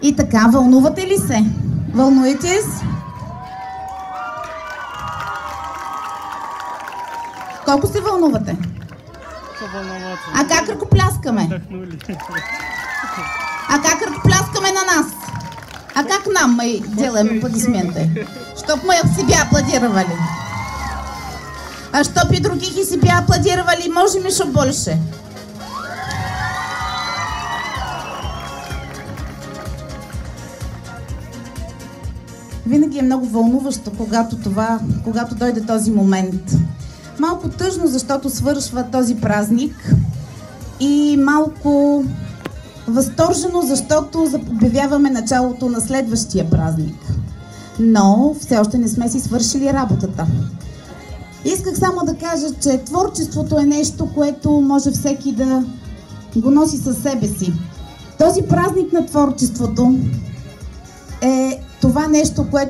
И така, вълнувате ли се? Вълнуете се? Колко се вълнувате? А как ръкопляскаме? А как ръкопляскаме на нас? А как нам мы делаем аплодисменты? Чтоб мы себе аплодировали. А чтоб и других и себе аплодировали, можем еще больше. Винаги е много вълнуващо, когато дойде този момент. Малко тъжно, защото свършва този празник и малко възторжено, защото обявяваме началото на следващия празник. Но все още не сме си свършили работата. Исках само да кажа, че творчеството е нещо, което може всеки да го носи със себе си. Този празник на творчеството е това нещо, което